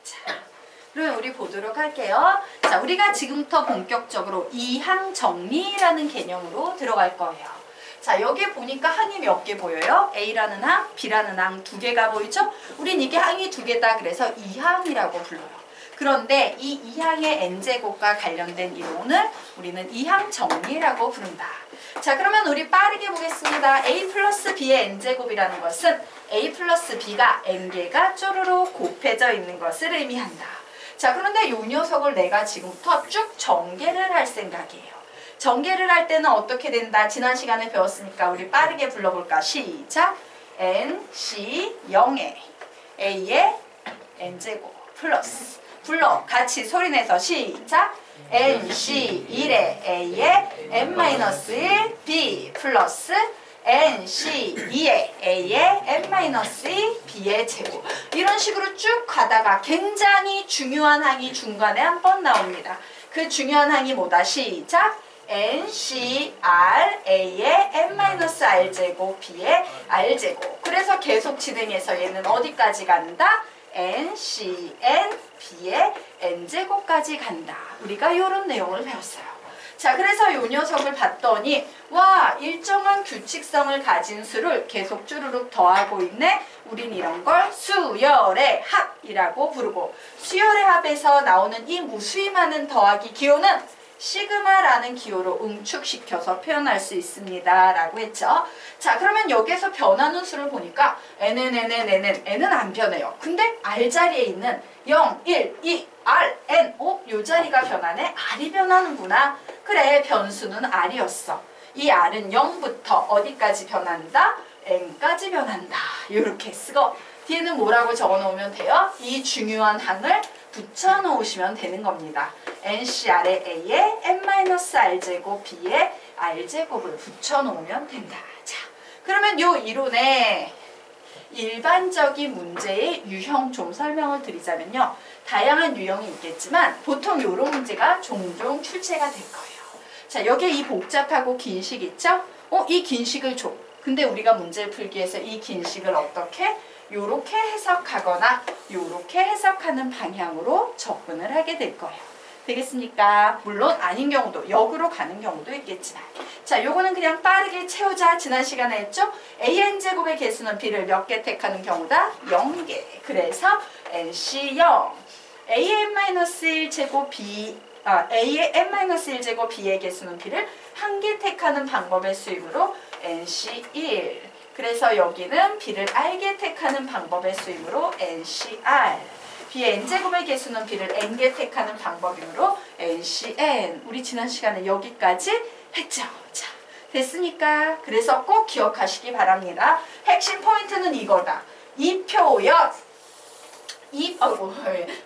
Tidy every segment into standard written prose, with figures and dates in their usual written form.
자, 그러면 우리 보도록 할게요. 자, 우리가 지금부터 본격적으로 이항 정리라는 개념으로 들어갈 거예요. 자, 여기 보니까 항이 몇 개 보여요? A라는 항, B라는 항 두 개가 보이죠? 우린 이게 항이 두 개다 그래서 이항이라고 불러요. 그런데 이 이항의 n제곱과 관련된 이론을 우리는 이항 정리라고 부른다. 자, 그러면 우리 빠르게 보겠습니다. A 플러스 B의 n제곱이라는 것은 A 플러스 B가 n개가 쪼르륵 곱해져 있는 것을 의미한다. 자, 그런데 이 녀석을 내가 지금부터 쭉 전개를 할 생각이에요. 전개를 할 때는 어떻게 된다? 지난 시간에 배웠으니까 우리 빠르게 불러볼까? 시작! n, c, 0에 a의 n제곱 플러스 불러 같이 소리내서 시작! n, c, 1에 a의 n-1 b 플러스 n, c, 2에 a의 n-2 b의 제곱. 이런 식으로 쭉 가다가 굉장히 중요한 항이 중간에 한 번 나옵니다. 그 중요한 항이 뭐다? 시작! n, c, r, a의 n-r 제곱, b의 r 제곱. 그래서 계속 진행해서 얘는 어디까지 간다? n, c, n, b의 n제곱까지 간다. 우리가 이런 내용을 배웠어요. 자, 그래서 이 녀석을 봤더니 와, 일정한 규칙성을 가진 수를 계속 쭈르륵 더하고 있네. 우린 이런 걸 수열의 합이라고 부르고, 수열의 합에서 나오는 이 무수히 많은 더하기 기호는 시그마라는 기호로 응축시켜서 표현할 수 있습니다. 라고 했죠. 자, 그러면 여기에서 변하는 수를 보니까 n은 안 변해요. 근데 r 자리에 있는 0, 1, 2, r, n, 요 자리가 변하네? r이 변하는구나. 그래, 변수는 r이었어. 이 r은 0부터 어디까지 변한다? n까지 변한다. 이렇게 쓰고 뒤에는 뭐라고 적어놓으면 돼요? 이 중요한 항을 붙여놓으시면 되는 겁니다. NCR의 A의 n-r제곱 B의 r제곱을 붙여놓으면 된다. 자, 그러면 요 이론의 일반적인 문제의 유형 좀 설명을 드리자면요. 다양한 유형이 있겠지만 보통 요런 문제가 종종 출제가 될 거예요. 자, 여기에 이 복잡하고 긴 식 있죠? 이 긴 식을 줘. 근데 우리가 문제를 풀기 위해서 이 긴 식을 어떻게? 요렇게 해석하거나 요렇게 해석하는 방향으로 접근을 하게 될 거예요. 되겠습니까? 물론 아닌 경우도, 역으로 가는 경우도 있겠지만. 자, 요거는 그냥 빠르게 채우자. 지난 시간에 했죠? AN제곱의 개수는 B를 몇 개 택하는 경우다? 0개. 그래서 NC 0. AN-1제곱 B, A의 n-1제곱 B의 개수는 B를 한 개 택하는 방법의 수입으로 NC 1. 그래서 여기는 B를 R개 택하는 방법의 수임으로 NCR. B의 n제곱의 개수는 B를 n개 택하는 방법이므로 NCN. 우리 지난 시간에 여기까지 했죠. 자, 됐습니까? 그래서 꼭 기억하시기 바랍니다. 핵심 포인트는 이거다. 이 표현.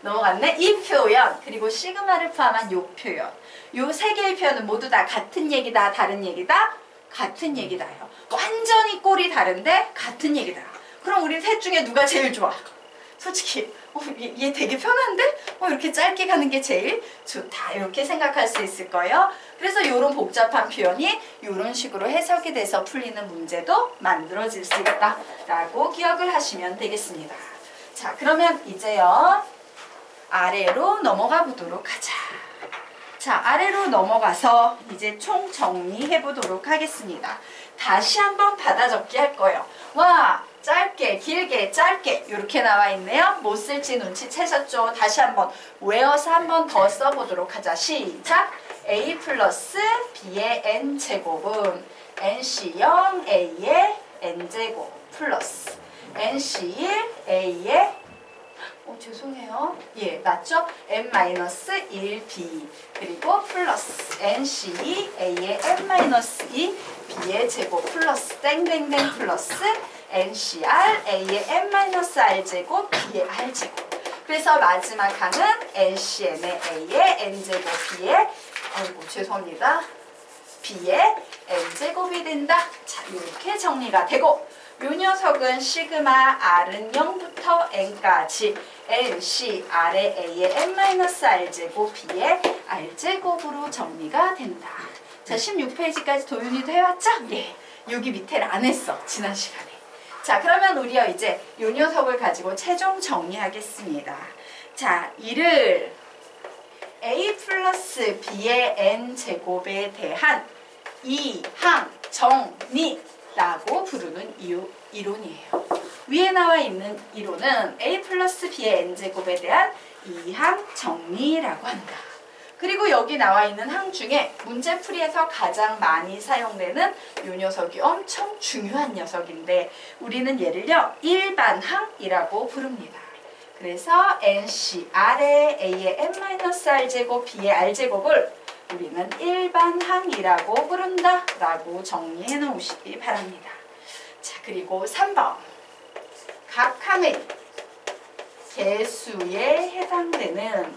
넘어갔네. 이 표현 그리고 시그마를 포함한 요 표현. 요 세 개의 표현은 모두 다 같은 얘기다, 다른 얘기다? 같은 얘기다요. 완전히 꼴이 다른데 같은 얘기다. 그럼 우리 셋 중에 누가 제일 좋아? 솔직히 얘 되게 편한데? 이렇게 짧게 가는 게 제일 좋다. 이렇게 생각할 수 있을 거예요. 그래서 이런 복잡한 표현이 이런 식으로 해석이 돼서 풀리는 문제도 만들어질 수 있다. 라고 기억을 하시면 되겠습니다. 자, 그러면 이제요. 아래로 넘어가 보도록 하자. 자, 아래로 넘어가서 이제 총 정리해 보도록 하겠습니다. 다시 한번 받아 적기 할 거예요. 와, 짧게, 길게, 짧게 이렇게 나와 있네요. 뭐 쓸지 눈치채셨죠? 다시 한번 외워서 한번 더 써보도록 하자. 시작! A 플러스 B의 n제곱은 NC0 A의 n제곱 플러스 NC1 A의 죄송해요. 예, 맞죠? n-1b 그리고 플러스 nc2 a의 n-2 b의 제곱 플러스 땡땡땡 플러스 ncr a의 n-r 제곱 b의 r 제곱. 그래서 마지막 항은 ncn의 a의 n제곱 b의 죄송합니다. b의 n제곱이 된다. 자, 이렇게 정리가 되고 요 녀석은 시그마 r은 0부터 n까지 nc r의 a의 n-r제곱 b의 r제곱으로 정리가 된다. 자, 16페이지까지 도윤이도 해왔죠? 예. 여기 밑에를 안 했어. 지난 시간에. 자, 그러면 우리요 이제 요 녀석을 가지고 최종 정리하겠습니다. 자, 이를 a 플러스 b의 n제곱에 대한 이항정리라고 부르는 이론이에요. 위에 나와 있는 이론은 a 플러스 b의 n제곱에 대한 이항정리라고 한다. 그리고 여기 나와 있는 항 중에 문제풀이에서 가장 많이 사용되는 이 녀석이 엄청 중요한 녀석인데 우리는 얘를요 일반항이라고 부릅니다. 그래서 NC R의 A의 n-R제곱 B의 R제곱을 우리는 일반항이라고 부른다 라고 정리해 놓으시기 바랍니다. 자, 그리고 3번 각 항의 개수에 해당되는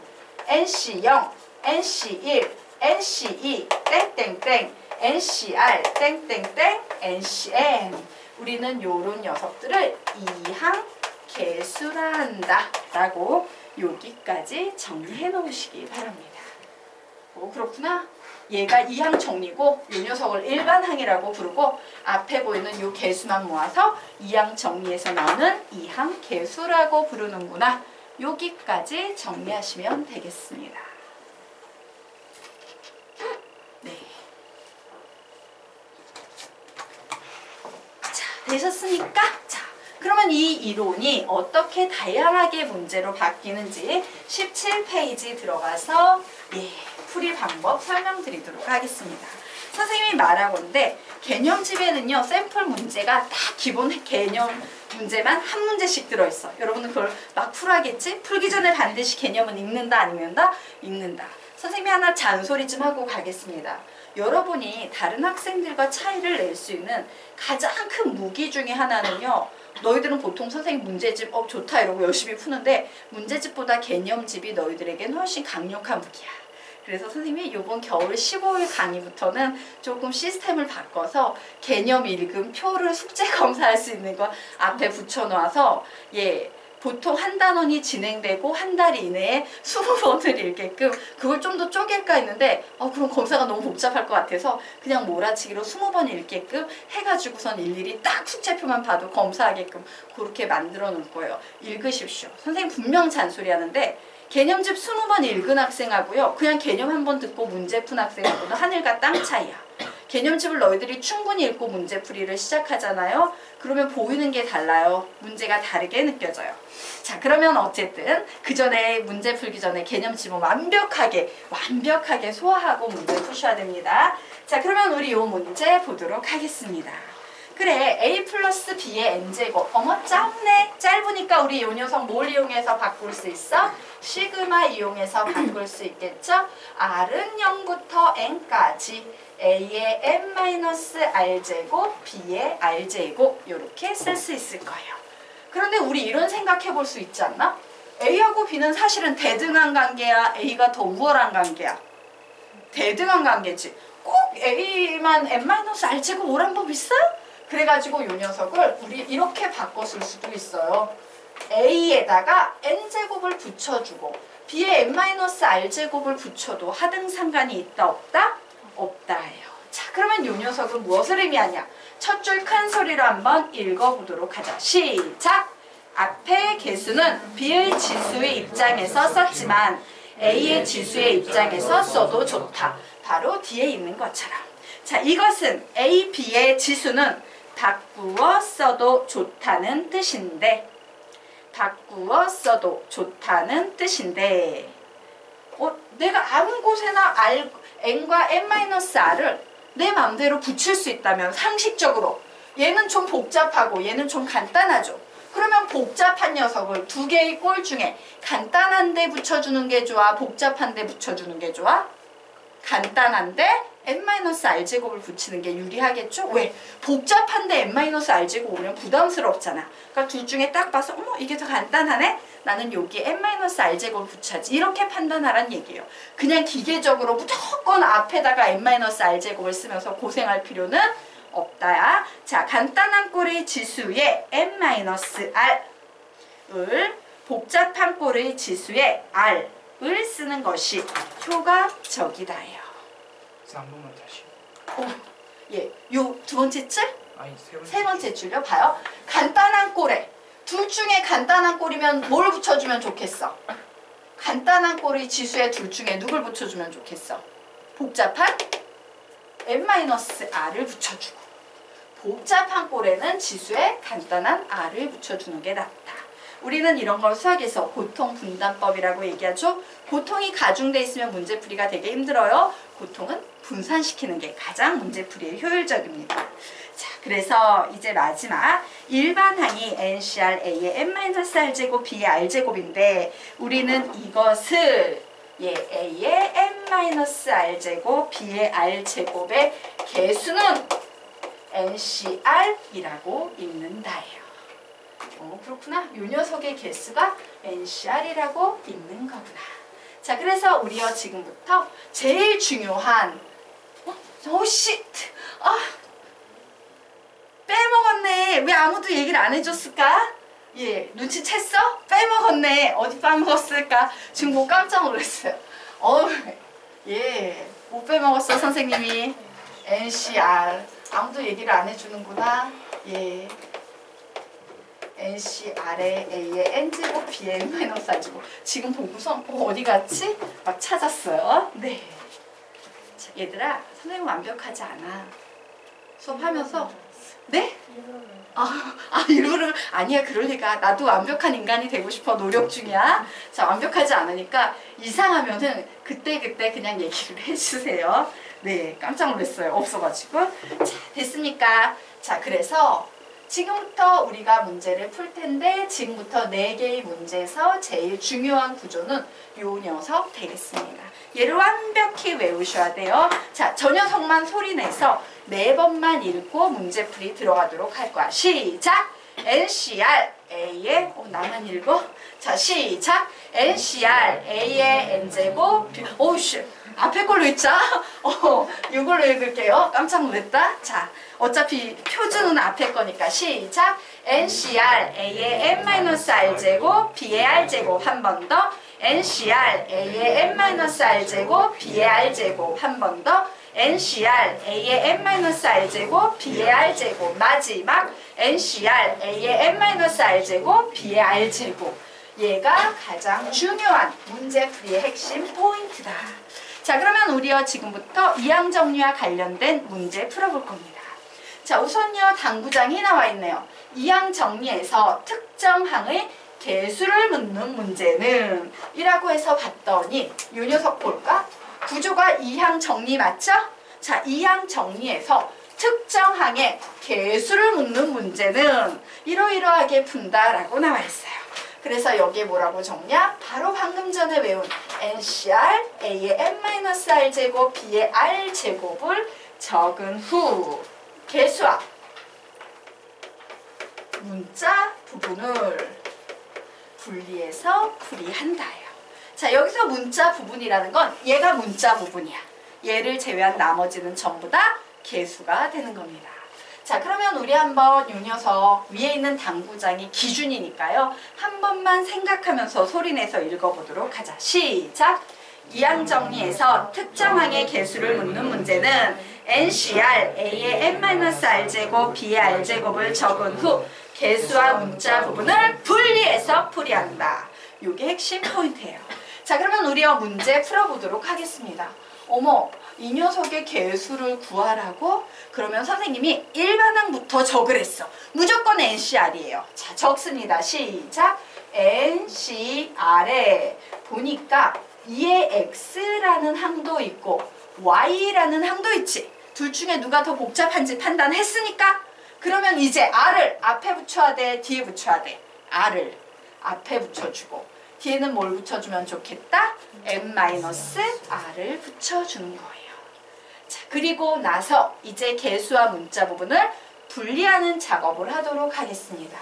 NC0, NC1, NC2, 땡땡땡, NCR, 땡땡땡, NCN 우리는 요런 녀석들을 이항 개수라 한다 라고 여기까지 정리해 놓으시기 바랍니다. 오, 그렇구나. 얘가 이항 정리고 이 녀석을 일반항이라고 부르고 앞에 보이는 요 개수만 모아서 이항 정리에서 나오는 이항 개수라고 부르는구나. 여기까지 정리하시면 되겠습니다. 네. 자, 되셨습니까? 자, 그러면 이 이론이 어떻게 다양하게 문제로 바뀌는지 17페이지 들어가서 풀이 방법 설명드리도록 하겠습니다. 선생님이 말하건대 개념집에는요 샘플 문제가 다 기본 개념 문제만 한 문제씩 들어있어. 여러분은 그걸 막 풀어야겠지? 풀기 전에 반드시 개념은 읽는다 안 읽는다? 읽는다. 선생님이 하나 잔소리 좀 하고 가겠습니다. 여러분이 다른 학생들과 차이를 낼 수 있는 가장 큰 무기 중에 하나는요. 너희들은 보통 선생님 문제집 좋다 이러고 열심히 푸는데 문제집보다 개념집이 너희들에겐 훨씬 강력한 무기야. 그래서 선생님이 이번 겨울 15일 강의부터는 조금 시스템을 바꿔서 개념 읽음 표를 숙제 검사할 수 있는 거 앞에 붙여놔서 보통 한 단원이 진행되고 한 달 이내에 20번을 읽게끔 그걸 좀 더 쪼갤까 했는데 그럼 검사가 너무 복잡할 것 같아서 그냥 몰아치기로 20번 읽게끔 해가지고선 일일이 딱 숙제표만 봐도 검사하게끔 그렇게 만들어 놓을 거예요. 읽으십시오. 선생님 분명 잔소리 하는데 개념집 20번 읽은 학생하고요. 그냥 개념 한 번 듣고 문제 푼 학생하고는 하늘과 땅 차이야. 개념집을 너희들이 충분히 읽고 문제풀이를 시작하잖아요. 그러면 보이는 게 달라요. 문제가 다르게 느껴져요. 자, 그러면 어쨌든 그 전에 문제 풀기 전에 개념집은 완벽하게 소화하고 문제 푸셔야 됩니다. 자, 그러면 우리 이 문제 보도록 하겠습니다. 그래, a 플러스 b의 n제곱. 어머, 짧네. 짧으니까 우리 이 녀석 뭘 이용해서 바꿀 수 있어? 시그마 이용해서 바꿀 수 있겠죠? r은 0부터 n까지 a의 n-r제곱, b의 r제곱 이렇게 쓸 수 있을 거예요. 그런데 우리 이런 생각해 볼 수 있지 않나? a하고 b는 사실은 대등한 관계야? a가 더 우월한 관계야? 대등한 관계지. 꼭 a만 n-r제곱 오란 법 있어요? 그래가지고 이 녀석을 우리 이렇게 바꿔 쓸 수도 있어요. a에다가 n제곱을 붙여주고 b에 n-r제곱을 붙여도 하등 상관이 있다 없다? 없다예요. 자, 그러면 이 녀석은 무엇을 의미하냐? 첫 줄 큰 소리로 한번 읽어보도록 하자. 시작! 앞에 개수는 b의 지수의 입장에서 썼지만 a의 지수의 입장에서 써도 좋다. 바로 뒤에 있는 것처럼. 자, 이것은 a, b의 지수는 바꾸어 써도 좋다는 뜻인데 내가 아무 곳에나 n과 n-r을 내 마음대로 붙일 수 있다면 상식적으로 얘는 좀 복잡하고 얘는 좀 간단하죠. 그러면 복잡한 녀석을 두 개의 꼴 중에 간단한 데 붙여주는 게 좋아? 복잡한 데 붙여주는 게 좋아? 간단한데 n-r제곱을 붙이는 게 유리하겠죠? 왜? 복잡한데 n-r제곱 오면 부담스럽잖아. 그러니까 둘 중에 딱 봐서 어머 이게 더 간단하네? 나는 여기에 n-r제곱을 붙여야지. 이렇게 판단하란 얘기예요. 그냥 기계적으로 무조건 앞에다가 n-r제곱을 쓰면서 고생할 필요는 없다야. 자, 간단한 꼴의 지수에 n-r을 복잡한 꼴의 지수에 r을 쓰는 것이 효과적이다예요. 한 번만 다시. 요 두 번째 줄? 아니, 세 번째 줄요. 봐요. 간단한 꼴에 둘 중에 간단한 꼴이면 뭘 붙여주면 좋겠어? 간단한 꼴의 지수의 둘 중에 누굴 붙여주면 좋겠어? 복잡한 n-r을 붙여주고 복잡한 꼴에는 지수에 간단한 r을 붙여주는 게 낫다. 우리는 이런 걸 수학에서 고통분단법이라고 얘기하죠. 고통이 가중돼 있으면 문제풀이가 되게 힘들어요. 고통은 분산시키는 게 가장 문제풀이에 효율적입니다. 자, 그래서 이제 마지막 일반항이 NCRA의 n-r제곱 B의 r제곱인데 우리는 이것을 A의 n-r제곱 B의 r제곱의 개수는 NCR이라고 읽는다예요. 그렇구나. 요 녀석의 개수가 NCR이라고 읽는 거구나. 자, 그래서 우리요 지금부터 제일 중요한 빼먹었네. 왜 아무도 얘기를 안 해줬을까? 예, 눈치챘어? 빼먹었네. 어디 빼먹었을까? 지금 뭐 깜짝 놀랐어요. 예, 못 빼먹었어 선생님이. NCR. 아무도 얘기를 안 해주는구나. 예. NCR의 A의 N제곱 B의 N-R제곱. 지금 보고서 어디 갔지? 막 찾았어요. 네. 자, 얘들아, 선생님 완벽하지 않아. 수업하면서 네? 일부러 아니야. 그럴 리가. 나도 완벽한 인간이 되고 싶어. 노력 중이야. 자, 완벽하지 않으니까 이상하면은 그때 그냥 얘기를 해주세요. 네, 깜짝 놀랐어요. 없어가지고. 자, 됐습니까? 자, 그래서 지금부터 우리가 문제를 풀 텐데 지금부터 4개의 문제에서 제일 중요한 구조는 요 녀석 되겠습니다. 얘를 완벽히 외우셔야 돼요. 자, 저 녀석만 소리내서 4번만 읽고 문제풀이 들어가도록 할 거야. 시작! NCR A의 나만 읽어? 자, 시작! NCR A의 N제곱 앞에 걸로 읽자. 이걸로 읽을게요. 깜짝 놀랐다. 자, 어차피 표준은 앞에 거니까 시작! NCR A의 n-r제곱 B의 r제곱 한 번 더. NCR A의 n-r제곱 B의 r제곱 한 번 더. NCR A의 n-r제곱 B의 r제곱 마지막 NCR A의 n-r제곱 B의 r제곱. 얘가 가장 중요한 문제풀이의 핵심 포인트다. 자, 그러면 우리요 지금부터 이항 정리와 관련된 문제 풀어볼 겁니다. 자, 우선요 당구장이 나와 있네요. 이항 정리에서 특정 항의 개수를 묻는 문제는 이라고 해서 봤더니 요 녀석 볼까? 구조가 이항 정리 맞죠? 자, 이항 정리에서 특정 항의 개수를 묻는 문제는 이러이러하게 푼다라고 나와 있어요. 그래서 여기에 뭐라고 적냐? 바로 방금 전에 외운 NCR A의 n-r제곱 B의 r제곱을 적은 후 개수와 문자 부분을 분리해서 풀이한다요. 자, 여기서 문자 부분이라는 건 얘가 문자 부분이야. 얘를 제외한 나머지는 전부 다 개수가 되는 겁니다. 자, 그러면 우리 한번 이 녀석 위에 있는 당구장이 기준이니까요. 한 번만 생각하면서 소리내서 읽어보도록 하자. 시작! 이항 정리에서 특정 항의 개수를 묻는 문제는 NCR A의 n-r제곱 B의 r제곱을 적은 후 개수와 문자 부분을 분리해서 풀이한다. 이게 핵심 포인트예요. 자, 그러면 우리 문제 풀어보도록 하겠습니다. 어머, 이 녀석의 개수를 구하라고? 그러면 선생님이 일반항부터 적으랬어. 무조건 NCR이에요. 자, 적습니다. 시작! NCR에 보니까 이에 X라는 항도 있고 Y라는 항도 있지. 둘 중에 누가 더 복잡한지 판단했으니까 그러면 이제 R을 앞에 붙여야 돼? 뒤에 붙여야 돼? R을 앞에 붙여주고 뒤에는 뭘 붙여주면 좋겠다? n-r을 붙여주는 거예요. 자, 그리고 나서 이제 개수와 문자 부분을 분리하는 작업을 하도록 하겠습니다.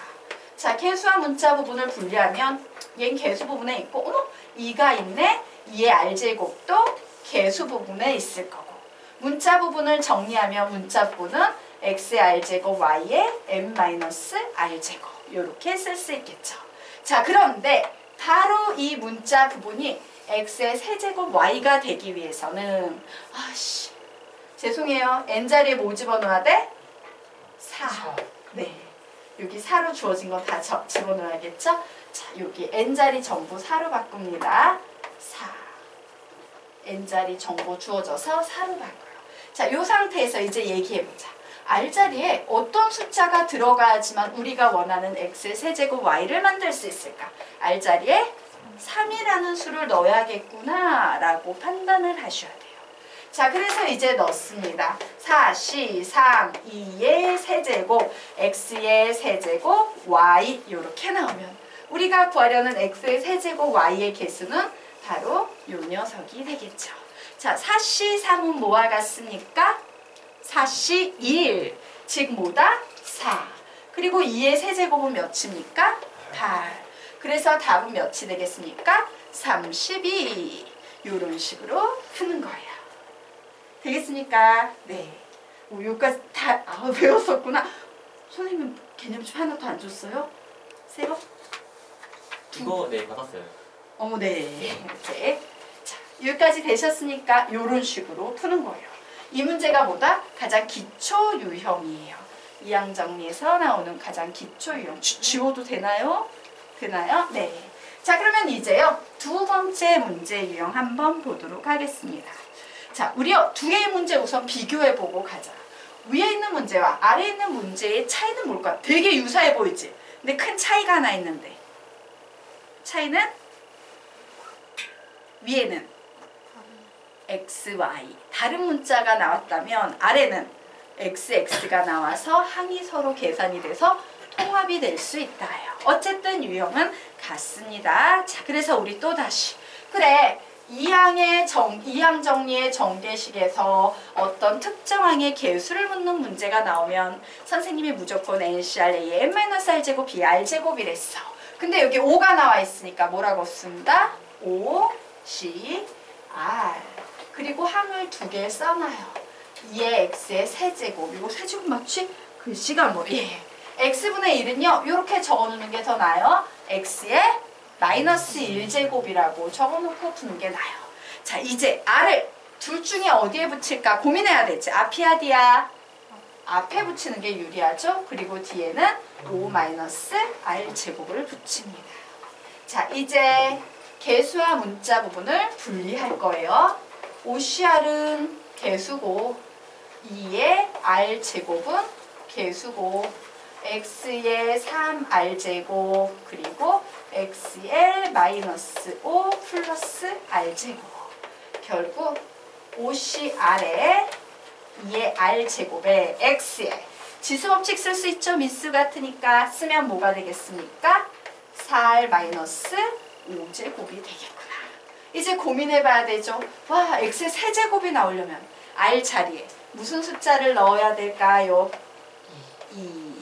자, 개수와 문자 부분을 분리하면 얘는 개수 부분에 있고 어머, 2가 있네? 2의 r제곱도 개수 부분에 있을 거고 문자 부분을 정리하면 문자 부분은 x의 r제곱 y의 n-r제곱 이렇게 쓸 수 있겠죠. 자, 그런데 바로 이 문자 부분이 x의 세제곱 y가 되기 위해서는 죄송해요. n자리에 뭐 집어넣어야 돼? 4. 네. 여기 4로 주어진 거 다 집어넣어야겠죠? 자, 여기 n자리 전부 4로 바꿉니다. 4. n자리 전부 주어져서 4로 바꿔요. 자, 이 상태에서 이제 얘기해보자. R자리에 어떤 숫자가 들어가야지만 우리가 원하는 x의 세제곱 y를 만들 수 있을까? R자리에 3이라는 수를 넣어야겠구나 라고 판단을 하셔야 돼요. 자, 그래서 이제 넣습니다. 4, 3, 2의 세제곱, x의 세제곱, y 이렇게 나오면 우리가 구하려는 x의 세제곱 y의 개수는 바로 요 녀석이 되겠죠. 자, 4C3은 뭐와 같습니까? 4C 1, 즉 뭐다? 4. 그리고 2의 세제곱은 몇입니까? 8. 그래서 답은 몇이 되겠습니까? 32. 이런 식으로 푸는 거예요. 되겠습니까? 네. 여기까지 다 배웠었구나. 선생님은 개념집 하나 더 안 줬어요? 새 거? 이거 네 받았어요. 어머, 네. 이렇게. 자, 여기까지 되셨으니까 이런 식으로 푸는 거예요. 이 문제가 뭐다? 가장 기초 유형이에요. 이항 정리에서 나오는 가장 기초 유형. 지워도 되나요? 되나요? 네. 자, 그러면 이제요. 두 번째 문제 유형 한번 보도록 하겠습니다. 자, 우리 두 개의 문제 우선 비교해보고 가자. 위에 있는 문제와 아래에 있는 문제의 차이는 뭘까? 되게 유사해 보이지? 근데 큰 차이가 하나 있는데. 차이는 위에는 x, y. 다른 문자가 나왔다면 아래는 x, x가 나와서 항이 서로 계산이 돼서 통합이 될 수 있다요. 어쨌든 유형은 같습니다. 자, 그래서 우리 또 다시 그래. 이항 정리의 정계식에서 어떤 특정 항의 개수를 묻는 문제가 나오면 선생님이 무조건 NCRA의 n-r제곱 b r제곱이랬어. 근데 여기 5가 나와 있으니까 뭐라고 쓴다? 5, C, R. 그리고 항을 두 개 써놔요. 2의 x의 세제곱. 이거 세제곱 맞지? 글씨가 뭐? 예. x분의 1은요. 이렇게 적어놓는 게 더 나아요. x의 마이너스 1제곱이라고 적어놓고 푸는 게 나아요. 자, 이제 r을 둘 중에 어디에 붙일까 고민해야 되지. 앞이야 뒤야? 앞에 붙이는 게 유리하죠. 그리고 뒤에는 5 마이너스 r제곱을 붙입니다. 자, 이제 개수와 문자 부분을 분리할 거예요. OCR은 개수고 2의 r제곱은 개수고 x의 3r제곱 그리고 x의 마이너스 5 플러스 r제곱. 결국 OCR에 2의 r제곱에 x에 지수법칙 쓸 수 있죠. 미수 같으니까 쓰면 뭐가 되겠습니까? 4r 마이너스 5제곱이 되겠구나. 이제 고민해봐야 되죠. 와, x의 세제곱이 나오려면 r 자리에 무슨 숫자를 넣어야 될까요? 2.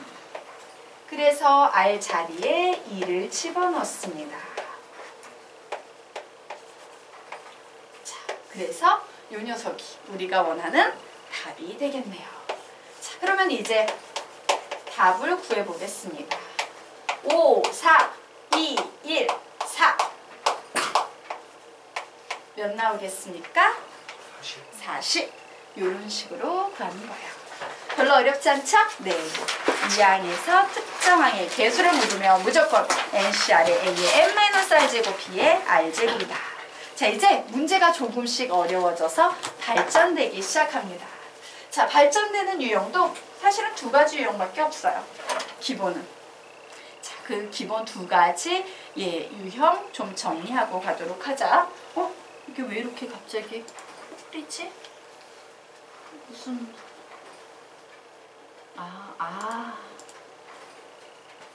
그래서 r 자리에 2를 집어넣습니다. 자, 그래서 이 녀석이 우리가 원하는 답이 되겠네요. 자, 그러면 이제 답을 구해보겠습니다. 5, 4, 2, 1, 4. 몇 나오겠습니까? 40. 이런 식으로 구하는 거예요. 별로 어렵지 않죠? 네. 이 항에서 특정항의 개수를 묻으면 무조건 NCR의 A의 n-r제곱 B의 r제곱이다. 자, 이제 문제가 조금씩 어려워져서 발전되기 시작합니다. 자, 발전되는 유형도 사실은 두 가지 유형밖에 없어요. 기본은. 자, 그 기본 두 가지 유형 좀 정리하고 가도록 하자. 이게 왜 이렇게 갑자기 흐리지? 무슨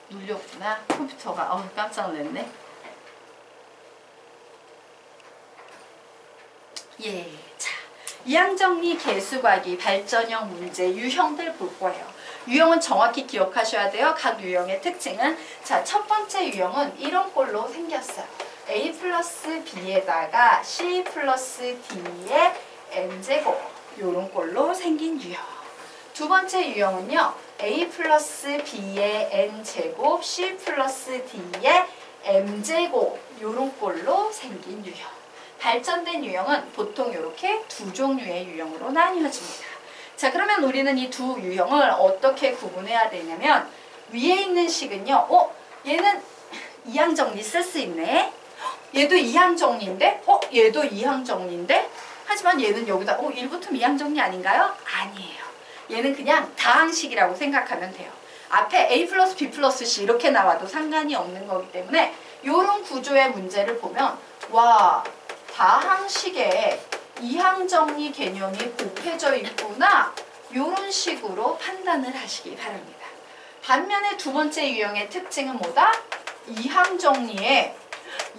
눌렸구나 컴퓨터가. 깜짝 놀랐네. 예, 자, 이항정리 개수과기 발전형 문제 유형들 볼 거예요. 유형은 정확히 기억하셔야 돼요. 각 유형의 특징은. 자, 첫 번째 유형은 이런 꼴로 생겼어요. a 플러스 b에다가 c 플러스 d의 n제곱 이런 꼴로 생긴 유형. 두 번째 유형은요. a 플러스 b의 n제곱 c 플러스 d의 m제곱 이런 꼴로 생긴 유형. 발전된 유형은 보통 이렇게 두 종류의 유형으로 나뉘어집니다. 자, 그러면 우리는 이 두 유형을 어떻게 구분해야 되냐면 위에 있는 식은요. 얘는 이항 정리 쓸 수 있네. 얘도 이항 정리인데 얘도 이항 정리인데 하지만 얘는 여기다 1부터 이항 정리 아닌가요? 아니에요. 얘는 그냥 다항식이라고 생각하면 돼요. 앞에 A 플러스 B 플러스 C 이렇게 나와도 상관이 없는 거기 때문에 이런 구조의 문제를 보면 와, 다항식에 이항 정리 개념이 곱해져 있구나, 이런 식으로 판단을 하시기 바랍니다. 반면에 두 번째 유형의 특징은 뭐다? 이항 정리에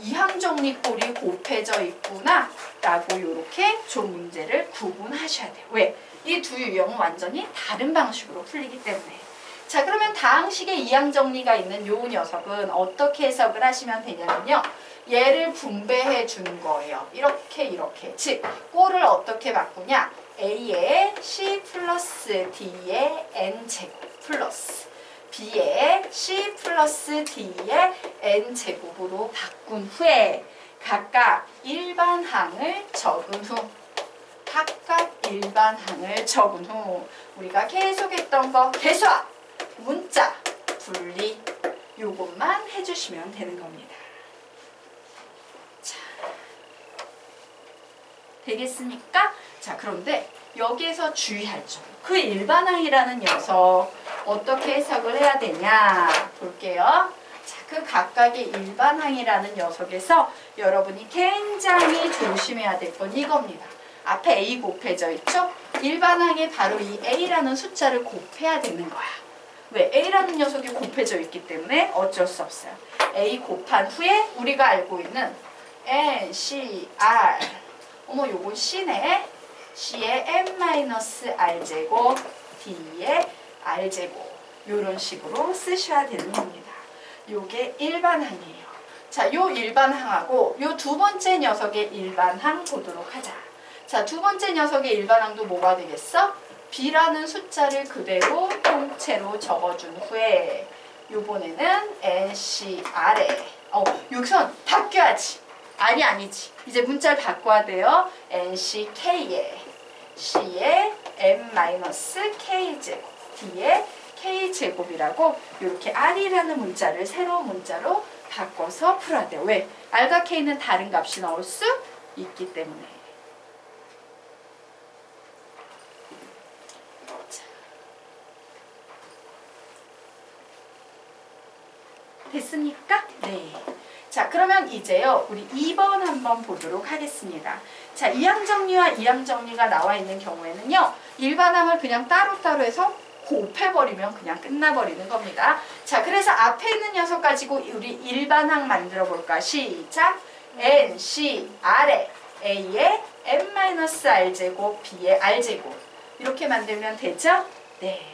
이항 정리 꼴이 곱해져 있구나 라고 이렇게 좀 문제를 구분하셔야 돼요. 왜? 이 두 유형은 완전히 다른 방식으로 풀리기 때문에. 자, 그러면 다항식에 이항 정리가 있는 요 녀석은 어떻게 해석을 하시면 되냐면요. 얘를 분배해 준 거예요. 이렇게. 즉, 꼴을 어떻게 바꾸냐? A에 C 플러스 D의 N제곱 플러스 B에 C 플러스 D의 N제곱으로 바꾼 후에 각각 일반항을 적은 후 우리가 계속했던 거 계수와 문자, 분리 요것만 해주시면 되는 겁니다. 자, 되겠습니까? 자, 그런데 여기에서 주의할 점. 그 일반항이라는 녀석 어떻게 해석을 해야 되냐 볼게요. 자, 그 각각의 일반항이라는 녀석에서 여러분이 굉장히 조심해야 될 건 이겁니다. 앞에 A 곱해져 있죠? 일반항에 바로 이 A라는 숫자를 곱해야 되는 거야. 왜? A라는 녀석이 곱해져 있기 때문에 어쩔 수 없어요. A 곱한 후에 우리가 알고 있는 N, C, R 요건 C네. C의 n-r제곱, D의 r제곱 요런 식으로 쓰셔야 되는 겁니다. 요게 일반항이에요. 자, 요 일반항하고 요 두 번째 녀석의 일반항 보도록 하자. 자, 두 번째 녀석의 일반항도 뭐가 되겠어? B라는 숫자를 그대로 통째로 적어준 후에 요번에는 NCR에 여기선 바뀌어야지. 아니지. 이제 문자를 바꿔야 돼요. NCK에 C의 n-k제곱 D의 k제곱이라고 이렇게 R이라는 문자를 새로운 문자로 바꿔서 풀어야 돼요. 왜? R과 K는 다른 값이 나올 수 있기 때문에. 됐습니까? 네. 자, 그러면 이제요, 우리 2번 한번 보도록 하겠습니다. 자, 이항 정리와 이항 정리가 나와 있는 경우에는요, 일반항을 그냥 따로따로 해서 곱해버리면 그냥 끝나버리는 겁니다. 자, 그래서 앞에 있는 녀석 가지고 우리 일반항 만들어 볼까? 시작! N, C, R에 A의 n-r제곱, B의 r제곱 이렇게 만들면 되죠? 네.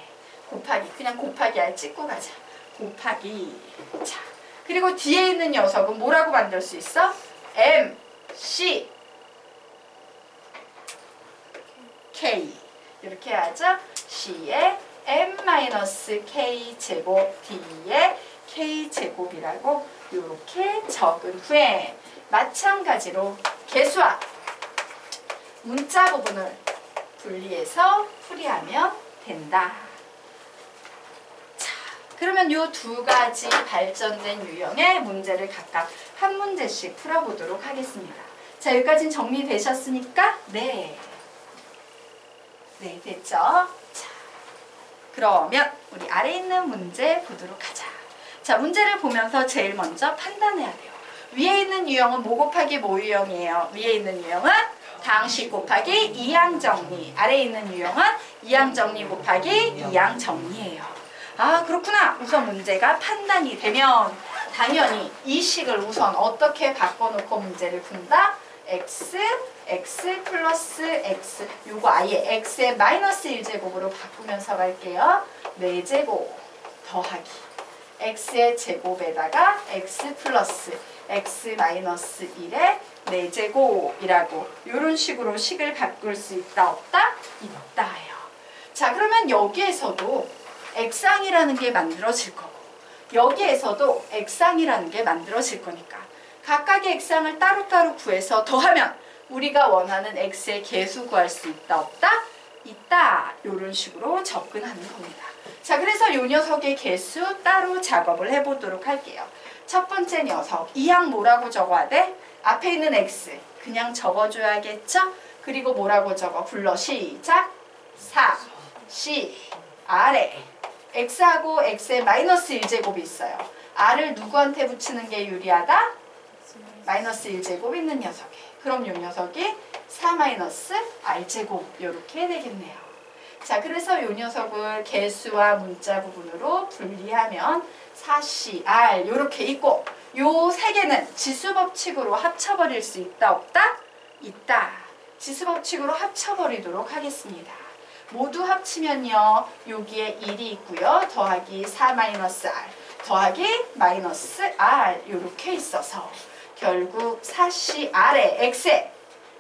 곱하기, 그냥 곱하기 R 찍고 가자. 곱하기. 자, 그리고 뒤에 있는 녀석은 뭐라고 만들 수 있어? M, C, K 이렇게 하죠. C의 n-k 제곱 D의 k 제곱이라고 이렇게 적은 후에 마찬가지로 개수와 문자 부분을 분리해서 풀이하면 된다. 그러면 이 두 가지 발전된 유형의 문제를 각각 한 문제씩 풀어보도록 하겠습니다. 자, 여기까지는 정리되셨습니까? 네. 네, 됐죠? 자, 그러면 우리 아래 있는 문제 보도록 하자. 자, 문제를 보면서 제일 먼저 판단해야 돼요. 위에 있는 유형은 뭐 곱하기 뭐 유형이에요? 위에 있는 유형은 다항식 곱하기 이항 정리. 아래에 있는 유형은 이항 정리 곱하기 이항 정리예요. 아, 그렇구나. 우선 문제가 판단이 되면 당연히 이 식을 우선 어떻게 바꿔놓고 문제를 푼다? x 플러스 x 요거 아예 x의 마이너스 1제곱으로 바꾸면서 갈게요. 4제곱 더하기 x의 제곱에다가 x 플러스 x 마이너스 1의 4제곱이라고 이런 식으로 식을 바꿀 수 있다 없다? 있다예요. 자, 그러면 여기에서도 X항이라는 게 만들어질 거고 여기에서도 X항이라는 게 만들어질 거니까 각각의 X항을 따로따로 구해서 더하면 우리가 원하는 X의 개수 구할 수 있다 없다? 있다. 이런 식으로 접근하는 겁니다. 자, 그래서 이 녀석의 개수 따로 작업을 해보도록 할게요. 첫 번째 녀석, 이 항 뭐라고 적어야 돼? 앞에 있는 x 그냥 적어줘야겠죠? 그리고 뭐라고 적어? 불러 시작! 4, C, R에 x하고 x의 마이너스 1제곱이 있어요. r을 누구한테 붙이는 게 유리하다? 마이너스 1제곱 있는 녀석에. 그럼 이 녀석이 4-r제곱 이렇게 되겠네요. 자, 그래서 이 녀석을 개수와 문자 부분으로 분리하면 4CR 이렇게 있고 요 세 개는 지수법칙으로 합쳐버릴 수 있다 없다? 있다. 지수법칙으로 합쳐버리도록 하겠습니다. 모두 합치면요. 여기에 1이 있고요. 더하기 4-R 더하기 마이너스 R 이렇게 있어서 결국 4CR의 X에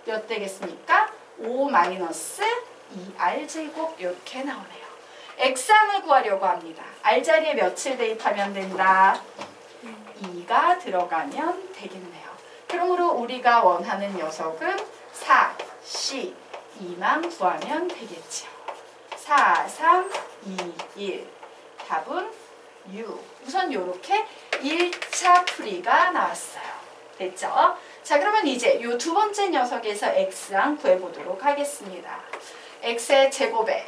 몇 되겠습니까? 5-2R제곱 이렇게 나오네요. X항을 구하려고 합니다. R 자리에 몇을 대입하면 된다? 2가 들어가면 되겠네요. 그러므로 우리가 원하는 녀석은 4, C, 2만 구하면 되겠죠. 4, 3, 2, 1. 답은 6. 우선 이렇게 1차 풀이가 나왔어요. 됐죠? 자, 그러면 이제 이 두 번째 녀석에서 X항 구해보도록 하겠습니다. X의 제곱에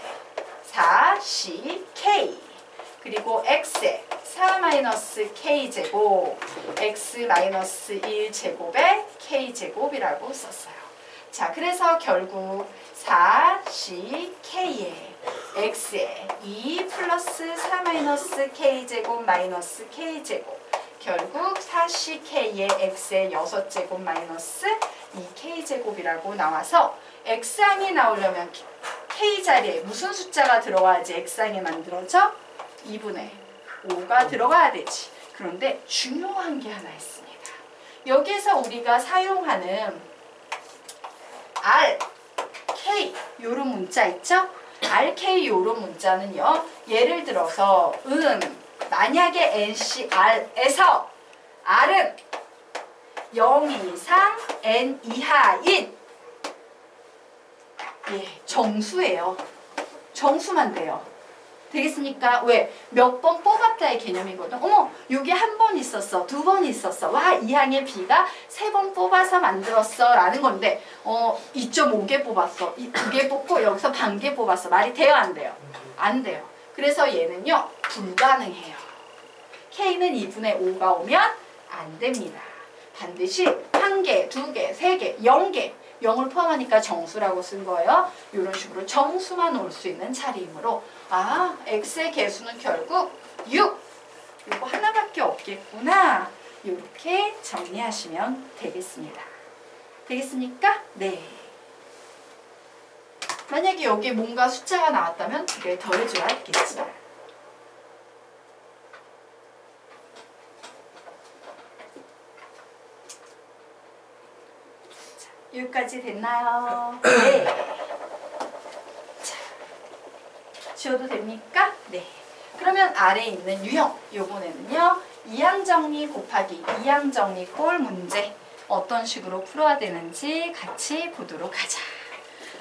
4CK 그리고 X에 4-K제곱 X-1제곱에 K제곱이라고 썼어요. 자, 그래서 결국 4CK에 X에 2 플러스 4-K제곱 마이너스 K제곱 결국 4CK에 X의 6제곱 마이너스 2K제곱이라고 나와서 X항이 나오려면 K자리에 무슨 숫자가 들어가야지 X항이 만들어져? 2분의 5가 들어가야 되지. 그런데 중요한 게 하나 있습니다. 여기에서 우리가 사용하는 R, K 요런 문자 있죠? RK 요런 문자는요. 예를 들어서 만약에 NCR에서 R은 0 이상 N 이하인 정수예요. 정수만 돼요. 되겠습니까? 왜? 몇 번 뽑았다의 개념이거든. 어머, 여기 한 번 있었어. 2번 있었어. 와, 이 항의 B가 3번 뽑아서 만들었어. 라는 건데 2.5개 뽑았어. 2개 뽑고 여기서 반 개 뽑았어. 말이 돼요? 안 돼요? 안 돼요. 그래서 얘는요. 불가능해요. K는 2분의 5가 오면 안 됩니다. 반드시 1개, 2개, 3개, 0개 0을 포함하니까 정수라고 쓴 거예요. 이런 식으로 정수만 올 수 있는 차례이므로 X의 개수는 결국 6! 이거 하나밖에 없겠구나. 이렇게 정리하시면 되겠습니다. 되겠습니까? 네. 만약에 여기에 뭔가 숫자가 나왔다면 2개 더해줘야 했겠지. 여기까지 됐나요? 네. 자, 지워도 됩니까? 네. 그러면 아래에 있는 유형, 요번에는요. 이항정리 곱하기 이항정리꼴 문제 어떤 식으로 풀어야 되는지 같이 보도록 하자.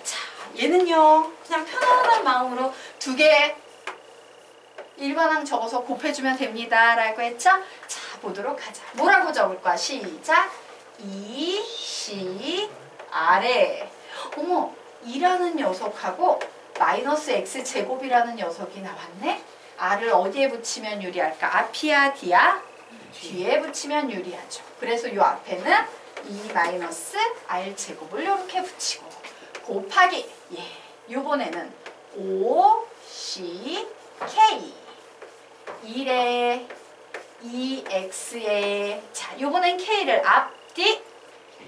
자, 얘는요. 그냥 편안한 마음으로 2개 일반항 적어서 곱해주면 됩니다. 라고 했죠? 자, 보도록 하자. 뭐라고 적을 거야? 시작! 2C R에 어머 2라는 녀석하고 마이너스 X제곱이라는 녀석이 나왔네. R을 어디에 붙이면 유리할까? 앞이야 뒤야? 뒤에 붙이면 유리하죠. 그래서 이 앞에는 2 마이너스 R제곱을 이렇게 붙이고 곱하기 요번에는 5CK 1에 2X에 자 요번엔 K를 앞뒤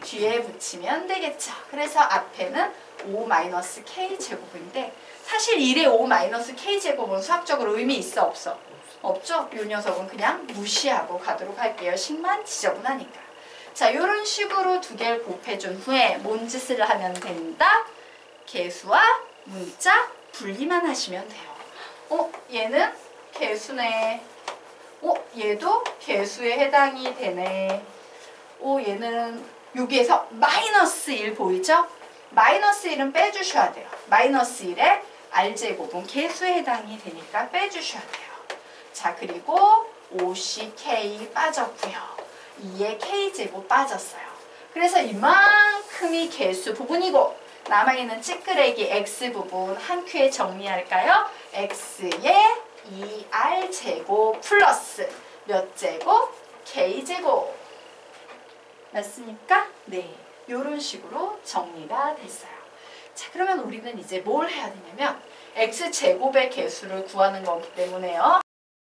뒤에 붙이면 되겠죠. 그래서 앞에는 5-K제곱인데 사실 1에 5-K제곱은 수학적으로 의미 있어 없어? 없죠? 이 녀석은 그냥 무시하고 가도록 할게요. 식만 지저분하니까. 자, 이런 식으로 2개를 곱해준 후에 뭔 짓을 하면 된다? 개수와 문자 분리만 하시면 돼요. 얘는 개수네. 얘도 개수에 해당이 되네. 얘는 여기에서 마이너스 1 보이죠? 마이너스 1은 빼주셔야 돼요. 마이너스 1에 R제곱은 개수에 해당이 되니까 빼주셔야 돼요. 자, 그리고 50K 빠졌고요. 2의 K제곱 빠졌어요. 그래서 이만큼이 개수 부분이고 남아있는 찌끄레기 X 부분 한 큐에 정리할까요? X의 2R제곱 플러스 몇 제곱? K제곱. 맞습니까? 네. 이런 식으로 정리가 됐어요. 자, 그러면 우리는 이제 뭘 해야 되냐면 X제곱의 개수를 구하는 거기 때문에요.